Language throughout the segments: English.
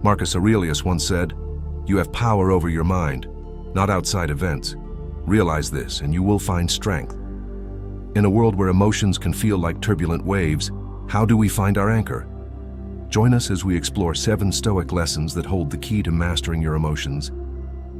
Marcus Aurelius once said, "You have power over your mind, not outside events. Realize this and you will find strength." In a world where emotions can feel like turbulent waves, how do we find our anchor? Join us as we explore 7 Stoic lessons that hold the key to mastering your emotions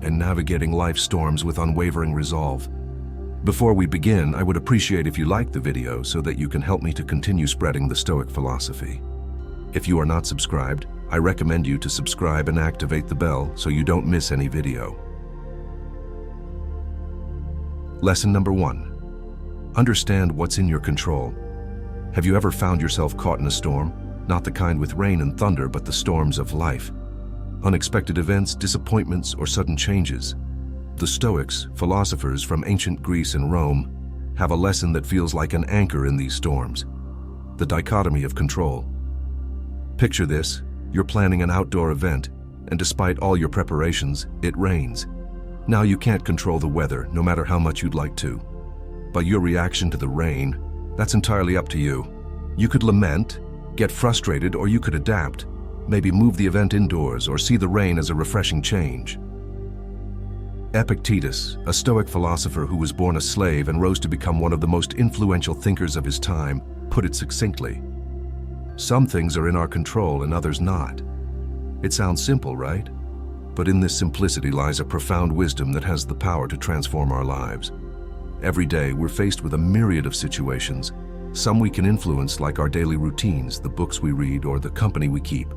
and navigating life's storms with unwavering resolve. Before we begin, I would appreciate if you liked the video so that you can help me to continue spreading the Stoic philosophy. If you are not subscribed, I recommend you to subscribe and activate the bell so you don't miss any video. Lesson number 1. Understand what's in your control. Have you ever found yourself caught in a storm? Not the kind with rain and thunder, but the storms of life. Unexpected events, disappointments, or sudden changes. The Stoics, philosophers from ancient Greece and Rome, have a lesson that feels like an anchor in these storms. The dichotomy of control. Picture this: you're planning an outdoor event, and despite all your preparations, it rains. Now you can't control the weather, no matter how much you'd like to. But your reaction to the rain, that's entirely up to you. You could lament, get frustrated, or you could adapt. Maybe move the event indoors or see the rain as a refreshing change. Epictetus, a Stoic philosopher who was born a slave and rose to become one of the most influential thinkers of his time, put it succinctly: some things are in our control and others not. It sounds simple, right? But in this simplicity lies a profound wisdom that has the power to transform our lives. Every day we're faced with a myriad of situations. Some we can influence, like our daily routines, the books we read, or the company we keep.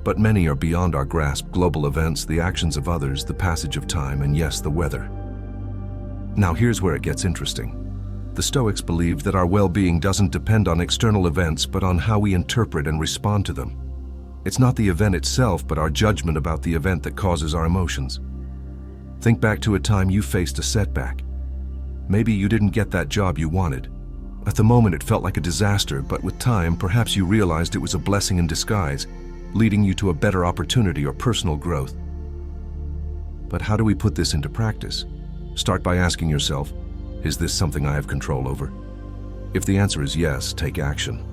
But many are beyond our grasp: global events, the actions of others, the passage of time, and yes, the weather. Now here's where it gets interesting. The Stoics believed that our well-being doesn't depend on external events, but on how we interpret and respond to them. It's not the event itself, but our judgment about the event that causes our emotions. Think back to a time you faced a setback. Maybe you didn't get that job you wanted. At the moment it felt like a disaster, but with time, perhaps you realized it was a blessing in disguise, leading you to a better opportunity or personal growth. But how do we put this into practice? Start by asking yourself, is this something I have control over? If the answer is yes, take action.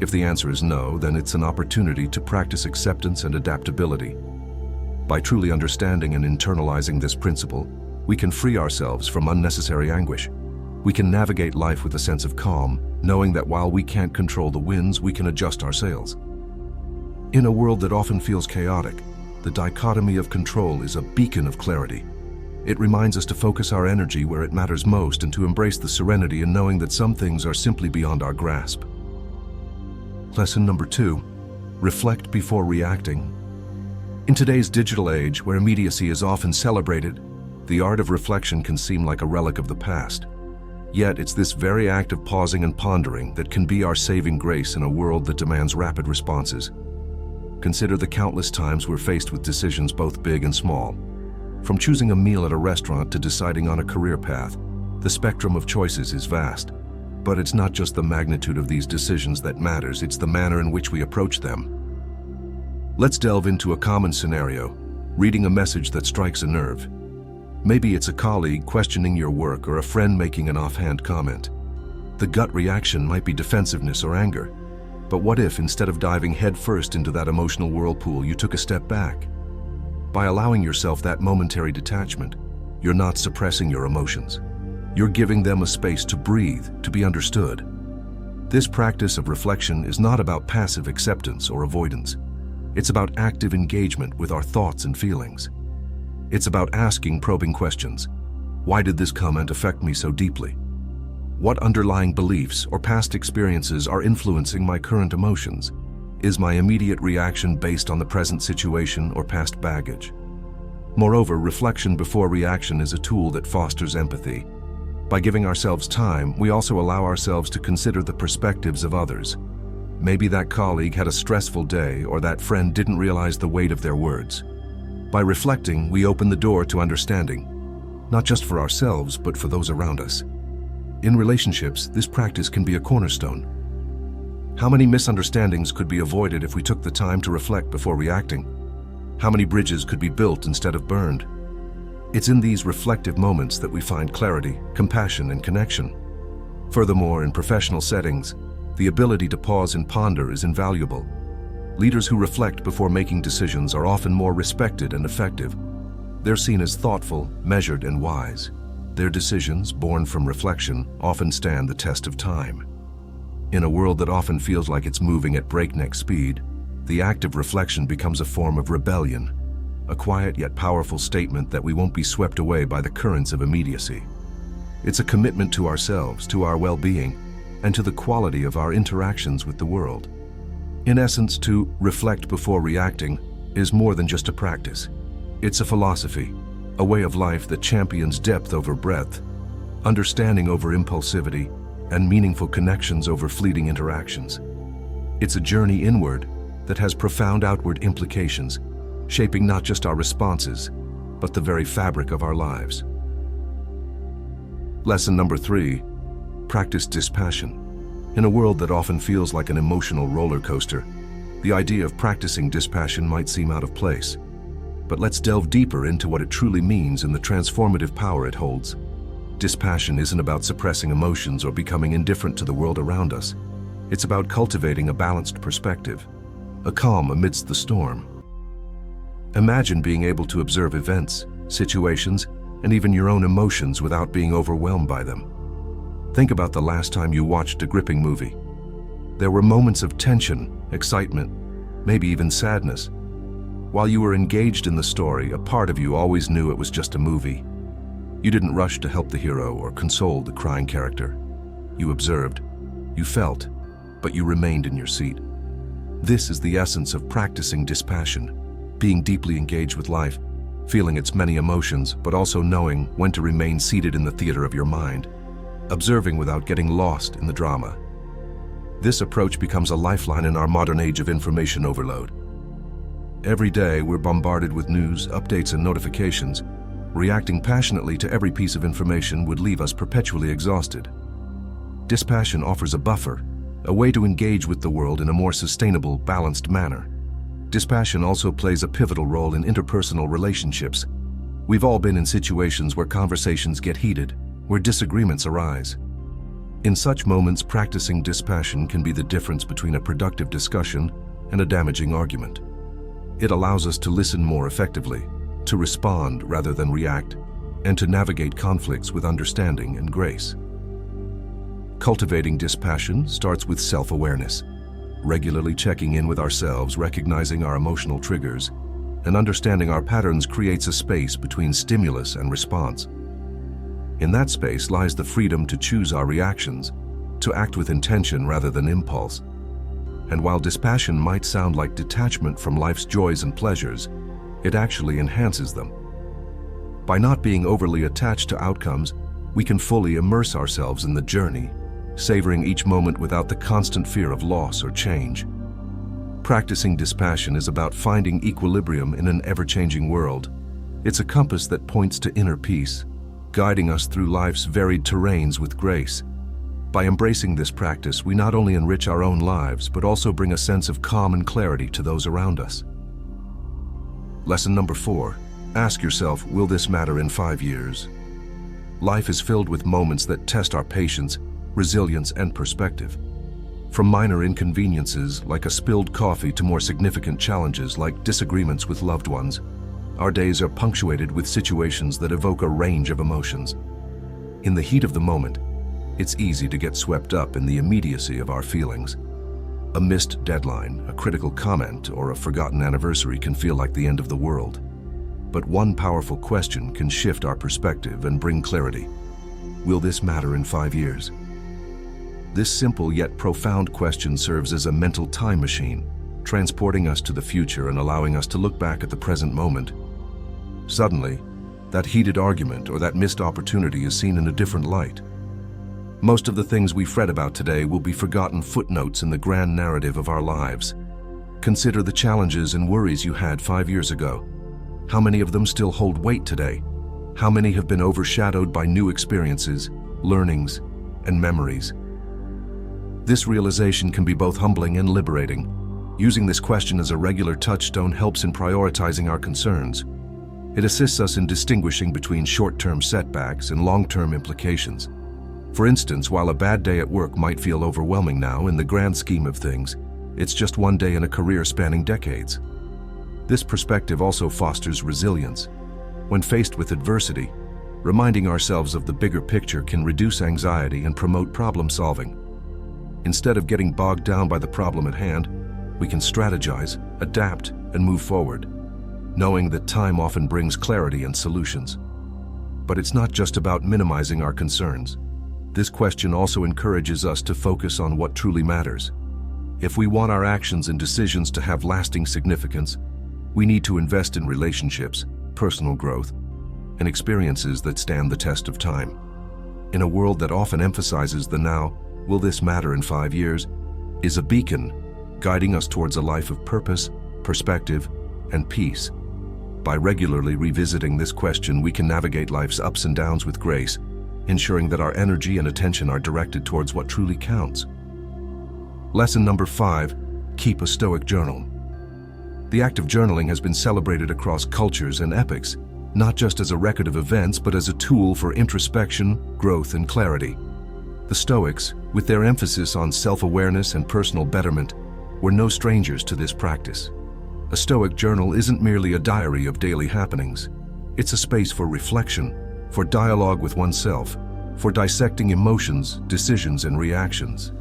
If the answer is no, then it's an opportunity to practice acceptance and adaptability. By truly understanding and internalizing this principle, we can free ourselves from unnecessary anguish. We can navigate life with a sense of calm, knowing that while we can't control the winds, we can adjust our sails. In a world that often feels chaotic, the dichotomy of control is a beacon of clarity. It reminds us to focus our energy where it matters most and to embrace the serenity in knowing that some things are simply beyond our grasp. Lesson number 2. Reflect before reacting. In today's digital age, where immediacy is often celebrated, the art of reflection can seem like a relic of the past. Yet it's this very act of pausing and pondering that can be our saving grace in a world that demands rapid responses. Consider the countless times we're faced with decisions both big and small. From choosing a meal at a restaurant to deciding on a career path, the spectrum of choices is vast. But it's not just the magnitude of these decisions that matters, it's the manner in which we approach them. Let's delve into a common scenario: reading a message that strikes a nerve. Maybe it's a colleague questioning your work or a friend making an offhand comment. The gut reaction might be defensiveness or anger. But what if, instead of diving headfirst into that emotional whirlpool, you took a step back? By allowing yourself that momentary detachment, you're not suppressing your emotions. You're giving them a space to breathe, to be understood. This practice of reflection is not about passive acceptance or avoidance. It's about active engagement with our thoughts and feelings. It's about asking probing questions. Why did this comment affect me so deeply? What underlying beliefs or past experiences are influencing my current emotions? Is my immediate reaction based on the present situation or past baggage? Moreover, reflection before reaction is a tool that fosters empathy. By giving ourselves time, we also allow ourselves to consider the perspectives of others. Maybe that colleague had a stressful day, or that friend didn't realize the weight of their words. By reflecting, we open the door to understanding, not just for ourselves, but for those around us. In relationships, this practice can be a cornerstone. How many misunderstandings could be avoided if we took the time to reflect before reacting? How many bridges could be built instead of burned? It's in these reflective moments that we find clarity, compassion, and connection. Furthermore, in professional settings, the ability to pause and ponder is invaluable. Leaders who reflect before making decisions are often more respected and effective. They're seen as thoughtful, measured, and wise. Their decisions, born from reflection, often stand the test of time. In a world that often feels like it's moving at breakneck speed, the act of reflection becomes a form of rebellion, a quiet yet powerful statement that we won't be swept away by the currents of immediacy. It's a commitment to ourselves, to our well-being, and to the quality of our interactions with the world. In essence, to reflect before reacting is more than just a practice. It's a philosophy, a way of life that champions depth over breadth, understanding over impulsivity, and meaningful connections over fleeting interactions. It's a journey inward that has profound outward implications, shaping not just our responses, but the very fabric of our lives. Lesson number 3, practice dispassion. In a world that often feels like an emotional roller coaster, the idea of practicing dispassion might seem out of place. But let's delve deeper into what it truly means and the transformative power it holds. Dispassion isn't about suppressing emotions or becoming indifferent to the world around us. It's about cultivating a balanced perspective, a calm amidst the storm. Imagine being able to observe events, situations, and even your own emotions without being overwhelmed by them. Think about the last time you watched a gripping movie. There were moments of tension, excitement, maybe even sadness. While you were engaged in the story, a part of you always knew it was just a movie. You didn't rush to help the hero or console the crying character. You observed, you felt, but you remained in your seat. This is the essence of practicing dispassion, being deeply engaged with life, feeling its many emotions, but also knowing when to remain seated in the theater of your mind, observing without getting lost in the drama. This approach becomes a lifeline in our modern age of information overload. Every day, we're bombarded with news, updates, and notifications. Reacting passionately to every piece of information would leave us perpetually exhausted. Dispassion offers a buffer, a way to engage with the world in a more sustainable, balanced manner. Dispassion also plays a pivotal role in interpersonal relationships. We've all been in situations where conversations get heated, where disagreements arise. In such moments, practicing dispassion can be the difference between a productive discussion and a damaging argument. It allows us to listen more effectively, to respond rather than react, and to navigate conflicts with understanding and grace. Cultivating dispassion starts with self-awareness, regularly checking in with ourselves, recognizing our emotional triggers, and understanding our patterns creates a space between stimulus and response. In that space lies the freedom to choose our reactions, to act with intention rather than impulse. And while dispassion might sound like detachment from life's joys and pleasures, it actually enhances them. By not being overly attached to outcomes, we can fully immerse ourselves in the journey, savoring each moment without the constant fear of loss or change. Practicing dispassion is about finding equilibrium in an ever-changing world. It's a compass that points to inner peace, guiding us through life's varied terrains with grace. By embracing this practice, we not only enrich our own lives, but also bring a sense of calm and clarity to those around us. Lesson number 4. Ask yourself, will this matter in 5 years? Life is filled with moments that test our patience, resilience, and perspective. From minor inconveniences like a spilled coffee to more significant challenges like disagreements with loved ones, our days are punctuated with situations that evoke a range of emotions. In the heat of the moment, it's easy to get swept up in the immediacy of our feelings. A missed deadline, a critical comment, or a forgotten anniversary can feel like the end of the world. But one powerful question can shift our perspective and bring clarity. Will this matter in 5 years? This simple yet profound question serves as a mental time machine, transporting us to the future and allowing us to look back at the present moment. Suddenly, that heated argument or that missed opportunity is seen in a different light. Most of the things we fret about today will be forgotten footnotes in the grand narrative of our lives. Consider the challenges and worries you had 5 years ago. How many of them still hold weight today? How many have been overshadowed by new experiences, learnings, and memories? This realization can be both humbling and liberating. Using this question as a regular touchstone helps in prioritizing our concerns. It assists us in distinguishing between short-term setbacks and long-term implications. For instance, while a bad day at work might feel overwhelming now, in the grand scheme of things, It's just one day in a career spanning decades. This perspective also fosters resilience. When faced with adversity, reminding ourselves of the bigger picture can reduce anxiety and promote problem solving. Instead of getting bogged down by the problem at hand, we can strategize, adapt, and move forward, knowing that time often brings clarity and solutions. But it's not just about minimizing our concerns. This question also encourages us to focus on what truly matters. If we want our actions and decisions to have lasting significance, we need to invest in relationships, personal growth, and experiences that stand the test of time. In a world that often emphasizes the now, will this matter in 5 years, is a beacon guiding us towards a life of purpose, perspective, and peace. By regularly revisiting this question, we can navigate life's ups and downs with grace, ensuring that our energy and attention are directed towards what truly counts. Lesson number 5, keep a Stoic journal. The act of journaling has been celebrated across cultures and epochs, not just as a record of events, but as a tool for introspection, growth, and clarity. The Stoics, with their emphasis on self-awareness and personal betterment, were no strangers to this practice. A Stoic journal isn't merely a diary of daily happenings. It's a space for reflection, for dialogue with oneself, for dissecting emotions, decisions, and reactions.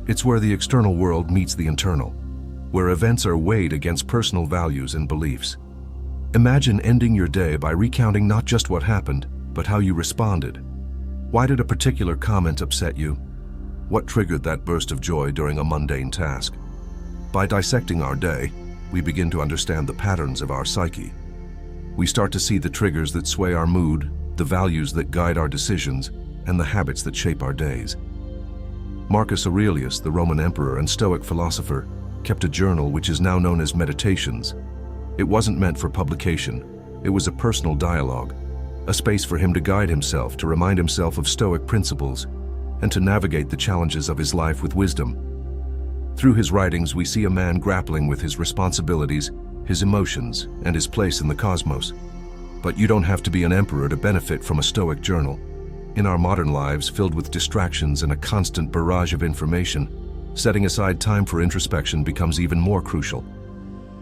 It's where the external world meets the internal, where events are weighed against personal values and beliefs. Imagine ending your day by recounting not just what happened, but how you responded. Why did a particular comment upset you? What triggered that burst of joy during a mundane task? By dissecting our day, we begin to understand the patterns of our psyche. We start to see the triggers that sway our mood, the values that guide our decisions, and the habits that shape our days. Marcus Aurelius, the Roman emperor and Stoic philosopher, kept a journal which is now known as Meditations. It wasn't meant for publication. It was a personal dialogue, a space for him to guide himself, to remind himself of Stoic principles, and to navigate the challenges of his life with wisdom. Through his writings, we see a man grappling with his responsibilities, his emotions, and his place in the cosmos. But you don't have to be an emperor to benefit from a Stoic journal. In our modern lives, filled with distractions and a constant barrage of information, setting aside time for introspection becomes even more crucial.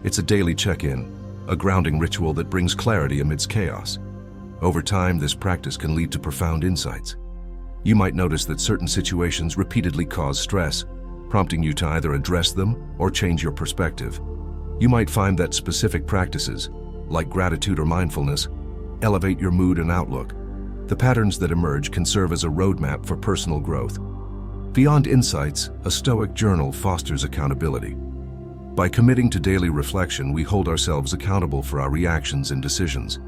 It's a daily check-in, a grounding ritual that brings clarity amidst chaos. Over time, this practice can lead to profound insights. You might notice that certain situations repeatedly cause stress, prompting you to either address them or change your perspective. You might find that specific practices, like gratitude or mindfulness, elevate your mood and outlook. The patterns that emerge can serve as a roadmap for personal growth. Beyond insights, a Stoic journal fosters accountability. By committing to daily reflection, we hold ourselves accountable for our reactions and decisions.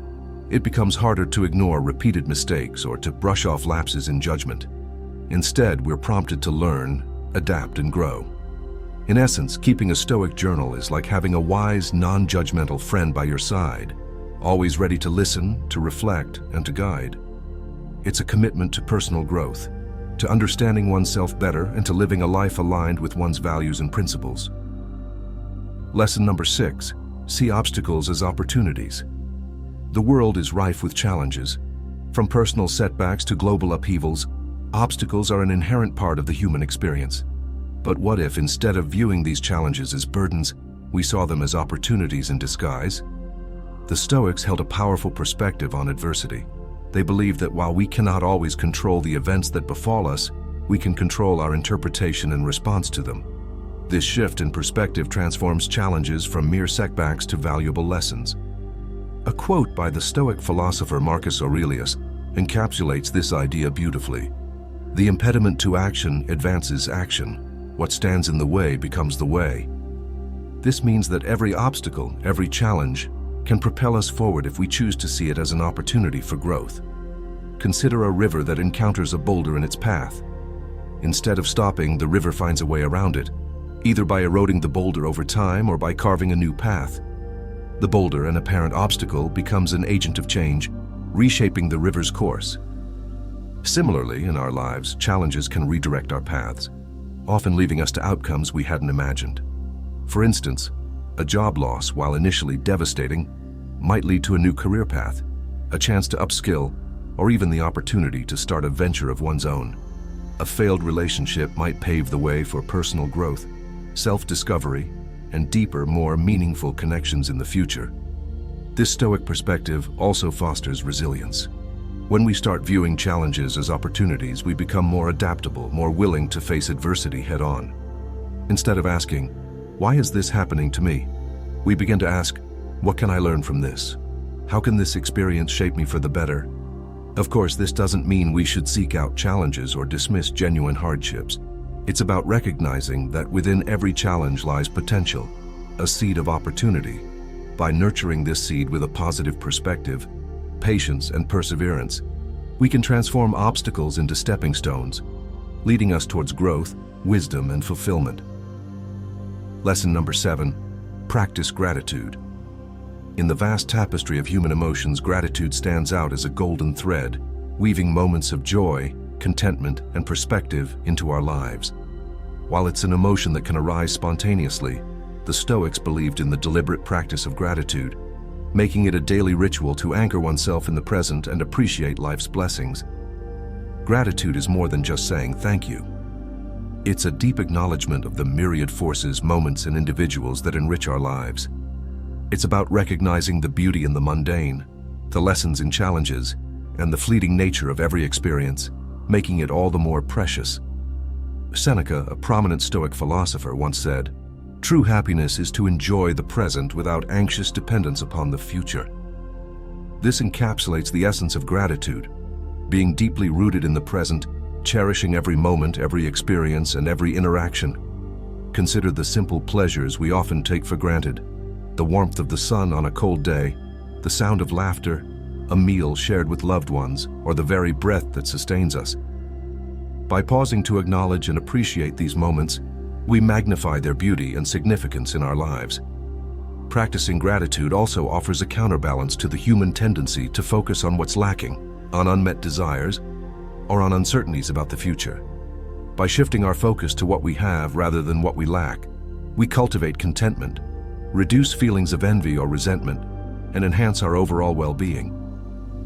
It becomes harder to ignore repeated mistakes or to brush off lapses in judgment. Instead, we're prompted to learn, adapt, and grow. In essence, keeping a Stoic journal is like having a wise, non-judgmental friend by your side, always ready to listen, to reflect, and to guide. It's a commitment to personal growth, to understanding oneself better, and to living a life aligned with one's values and principles. Lesson number 6, see obstacles as opportunities. The world is rife with challenges. From personal setbacks to global upheavals, obstacles are an inherent part of the human experience. But what if, instead of viewing these challenges as burdens, we saw them as opportunities in disguise? The Stoics held a powerful perspective on adversity. They believed that while we cannot always control the events that befall us, we can control our interpretation and response to them. This shift in perspective transforms challenges from mere setbacks to valuable lessons. A quote by the Stoic philosopher Marcus Aurelius encapsulates this idea beautifully. The impediment to action advances action. What stands in the way becomes the way. This means that every obstacle, every challenge, can propel us forward if we choose to see it as an opportunity for growth. Consider a river that encounters a boulder in its path. Instead of stopping, the river finds a way around it, either by eroding the boulder over time or by carving a new path. The boulder, an apparent obstacle, becomes an agent of change, reshaping the river's course. Similarly, in our lives, challenges can redirect our paths, often leading us to outcomes we hadn't imagined. For instance, a job loss, while initially devastating, might lead to a new career path, a chance to upskill, or even the opportunity to start a venture of one's own. A failed relationship might pave the way for personal growth, self-discovery, and deeper, more meaningful connections in the future. This Stoic perspective also fosters resilience. When we start viewing challenges as opportunities, we become more adaptable, more willing to face adversity head-on. Instead of asking, "Why is this happening to me?" we begin to ask, "What can I learn from this? How can this experience shape me for the better?" Of course, this doesn't mean we should seek out challenges or dismiss genuine hardships. It's about recognizing that within every challenge lies potential, a seed of opportunity. By nurturing this seed with a positive perspective, patience, and perseverance, we can transform obstacles into stepping stones, leading us towards growth, wisdom, and fulfillment. Lesson number 7, practice gratitude. In the vast tapestry of human emotions, gratitude stands out as a golden thread, weaving moments of joy, contentment, and perspective into our lives. While it's an emotion that can arise spontaneously, the Stoics believed in the deliberate practice of gratitude, making it a daily ritual to anchor oneself in the present and appreciate life's blessings. Gratitude is more than just saying thank you. It's a deep acknowledgement of the myriad forces, moments, and individuals that enrich our lives. It's about recognizing the beauty in the mundane, the lessons in challenges, and the fleeting nature of every experience, making it all the more precious. Seneca, a prominent Stoic philosopher, once said, "True happiness is to enjoy the present without anxious dependence upon the future." This encapsulates the essence of gratitude, being deeply rooted in the present, cherishing every moment, every experience, and every interaction. Consider the simple pleasures we often take for granted: the warmth of the sun on a cold day, the sound of laughter, a meal shared with loved ones, or the very breath that sustains us. By pausing to acknowledge and appreciate these moments, we magnify their beauty and significance in our lives. Practicing gratitude also offers a counterbalance to the human tendency to focus on what's lacking, on unmet desires, or on uncertainties about the future. By shifting our focus to what we have rather than what we lack, we cultivate contentment, reduce feelings of envy or resentment, and enhance our overall well-being.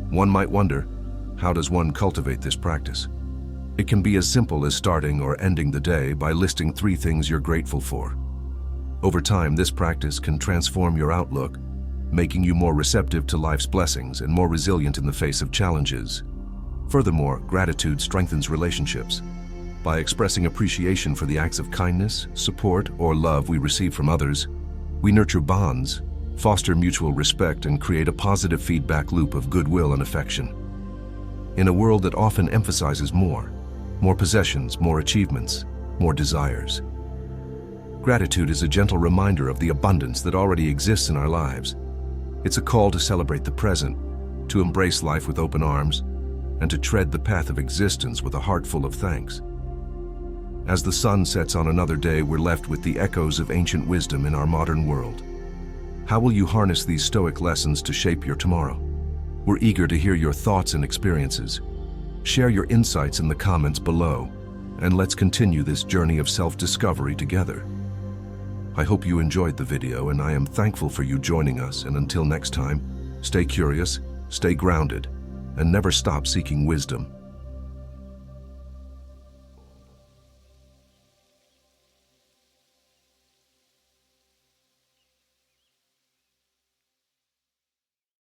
One might wonder, how does one cultivate this practice? It can be as simple as starting or ending the day by listing 3 things you're grateful for. Over time, this practice can transform your outlook, making you more receptive to life's blessings and more resilient in the face of challenges. Furthermore, gratitude strengthens relationships. By expressing appreciation for the acts of kindness, support, or love we receive from others, we nurture bonds, foster mutual respect, and create a positive feedback loop of goodwill and affection. In a world that often emphasizes more possessions, more achievements, more desires, gratitude is a gentle reminder of the abundance that already exists in our lives. It's a call to celebrate the present, to embrace life with open arms, and to tread the path of existence with a heart full of thanks. As the sun sets on another day, we're left with the echoes of ancient wisdom in our modern world. How will you harness these Stoic lessons to shape your tomorrow? We're eager to hear your thoughts and experiences. Share your insights in the comments below, and let's continue this journey of self-discovery together. I hope you enjoyed the video, and I am thankful for you joining us. And until next time, stay curious, stay grounded, and never stop seeking wisdom.